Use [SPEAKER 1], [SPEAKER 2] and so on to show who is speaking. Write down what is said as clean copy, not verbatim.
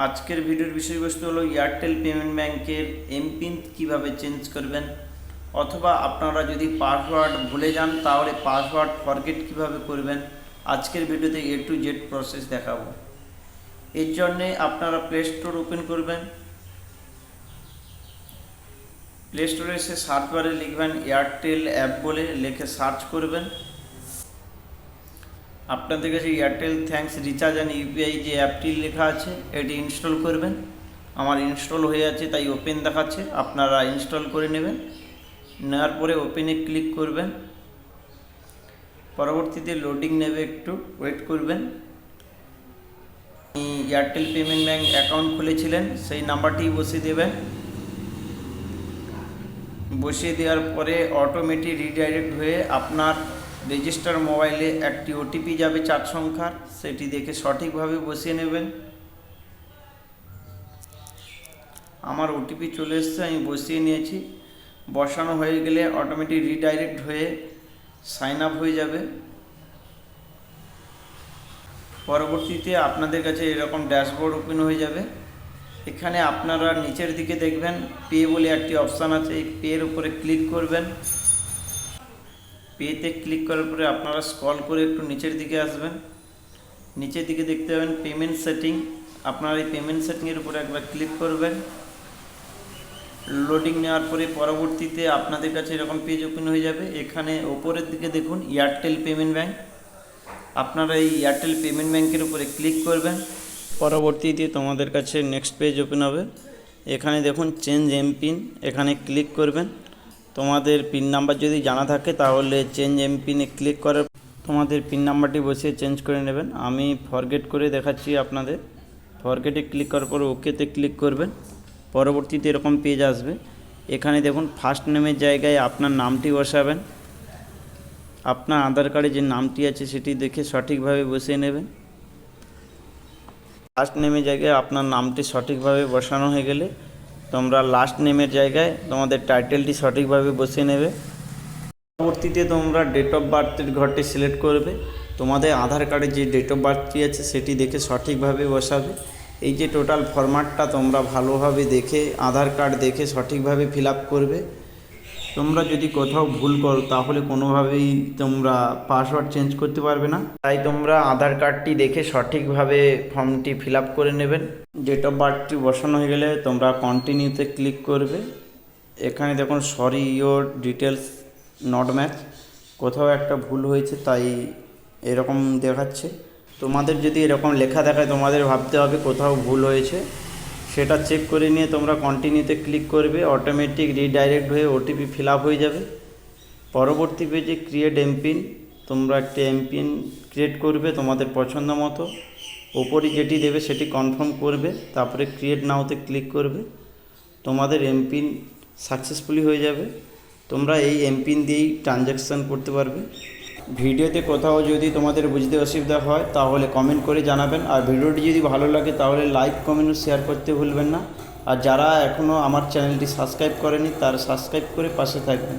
[SPEAKER 1] আজকের ভিডিওর বিষয়বস্তু হলো এয়ারটেল পেমেন্ট ব্যাংকের এমপিন কিভাবে চেঞ্জ করবেন, অথবা আপনারা যদি পাসওয়ার্ড ভুলে যান তাহলে পাসওয়ার্ড ফরগেট কিভাবে করবেন। আজকের ভিডিওতে A to Z প্রসেস দেখাবো। এর জন্যে আপনারা প্লে স্টোর ওপেন করবেন। প্লে স্টোরে এসে সার্চ বারে লিখবেন এয়ারটেল অ্যাপ বলে, লিখে সার্চ করবেন। আপনাদের কাছে Airtel thanks recharge and UPI যে অ্যাপটি লেখা আছে এটি ইনস্টল করবেন। আমার ইনস্টল হয়ে আছে তাই ওপেন দেখাচ্ছে, আপনারা ইনস্টল করে নেবেন। নেওয়ার পরে ওপেনে ক্লিক করবেন। পরবর্তীতে লোডিং নেবে, একটু ওয়েট করবেন। এয়ারটেল পেমেন্ট ব্যাংক অ্যাকাউন্ট খুলেছিলেন সেই নাম্বারটি বসিয়ে দেবেন। বসিয়ে দেওয়ার পরে অটোমেটিক রিডাইরেক্ট হয়ে আপনার রেজিস্টার মোবাইলে একটি ওটিপি যাবে 4 সংখ্যার, সেটি দেখে সঠিকভাবে বসিয়ে নেবেন। আমার ওটিপি চলে এসছে, আমি বসিয়ে নিয়েছি। বসানো হয়ে গেলে অটোমেটিক রিডাইরেক্ট হয়ে সাইন আপ হয়ে যাবে। পরবর্তীতে আপনাদের কাছে এরকম ড্যাশবোর্ড ওপেন হয়ে যাবে। এখানে আপনারা নিচের দিকে দেখবেন পে বলে একটি অপশান আছে, এই পের উপরে ক্লিক করবেন। পেতে ক্লিক করার পরে আপনারা স্ক্রল করে একটু নিচের দিকে আসবেন। নিচের দিকে দেখতে পাবেন পেমেন্ট সেটিং, আপনারা এই পেমেন্ট সেটিংয়ের উপরে একবার ক্লিক করবেন। লোডিং নেওয়ার পরে পরবর্তীতে আপনাদের কাছে এরকম পেজ ওপেন হয়ে যাবে। এখানে ওপরের দিকে দেখুন এয়ারটেল পেমেন্ট ব্যাংক, আপনারা এই এয়ারটেল পেমেন্ট ব্যাংকের উপরে ক্লিক করবেন। পরবর্তীতে তোমাদের কাছে নেক্সট পেজ ওপেন হবে। এখানে দেখুন চেঞ্জ এমপিন, এখানে ক্লিক করবেন। তোমাদের পিন নাম্বার যদি জানা থাকে তাহলে চেঞ্জ এমপিনে ক্লিক করে তোমাদের পিন নাম্বারটি বসিয়ে চেঞ্জ করে নেবেন। আমি ফরগেট করে দেখাচ্ছি আপনাদের। ফরগেটে ক্লিক করার পর ওকেতে ক্লিক করবেন। পরবর্তীতে এরকম পেজ আসবে। এখানে দেখুন ফার্স্ট নেমের জায়গায় আপনার নামটি বসাবেন। আপনার আধার কার্ডে যে নামটি আছে সেটি দেখে সঠিকভাবে বসিয়ে নেবেন। ফার্স্ট নেমের জায়গায় আপনার নামটি সঠিকভাবে বসানো হয়ে গেলে তোমরা লাস্ট নেমের জায়গায় তোমাদের টাইটেলটি সঠিকভাবে বসিয়ে নেবে। পরবর্তীতে তোমরা ডেট অফ বার্থের ঘরটি সিলেক্ট করবে। তোমাদের আধার কার্ডে যে ডেট অফ বার্থটি আছে সেটি দেখে সঠিকভাবে বসাবে। এই যে টোটাল ফরম্যাটটা তোমরা ভালোভাবে দেখে আধার কার্ড দেখে সঠিকভাবে ফিল আপ করবে। তোমরা যদি কোথাও ভুল করো তাহলে কোনোভাবেই তোমরা পাসওয়ার্ড চেঞ্জ করতে পারবে না, তাই তোমরা আধার কার্ডটি দেখে সঠিকভাবে ফর্মটি ফিল আপ করে নেবেন। ডেট অফ বার্থটি বসানো হয়ে গেলে তোমরা কন্টিনিউতে ক্লিক করবে। এখানে দেখুন sorry your details not match, কোথাও একটা ভুল হয়েছে তাই এরকম দেখাচ্ছে। তোমাদের যদি এরকম লেখা দেখায় তোমাদের ভাবতে হবে কোথাও ভুল হয়েছে, সেটা চেক করে নিয়ে তোমরা কন্টিনিউতে ক্লিক করবে। অটোমেটিক রিডাইরেক্ট হয়ে ওটিপি ফিল আপ হয়ে যাবে। পরবর্তী পেজে ক্রিয়েট এমপিন, তোমরা একটা এমপিন ক্রিয়েট করবে তোমাদের পছন্দ মতো। ওপরে যেটি দেবে সেটি কনফার্ম করবে, তারপরে ক্রিয়েট নাওতে ক্লিক করবে। তোমাদের এমপিন সাকসেসফুলি হয়ে যাবে। তোমরা এই এমপিন দিয়েই ট্রানজ্যাকশান করতে পারবে। ভিডিওতে কোথাও যদি তোমাদের বুঝতে অসুবিধা হয় তাহলে কমেন্ট করে জানাবেন। আর ভিডিওটি যদি ভালো লাগে তাহলে লাইক, কমেন্ট ও শেয়ার করতে ভুলবেন না। আর যারা এখনও আমার চ্যানেলটি সাবস্ক্রাইব করেনি তারা সাবস্ক্রাইব করে পাশে থাকবেন।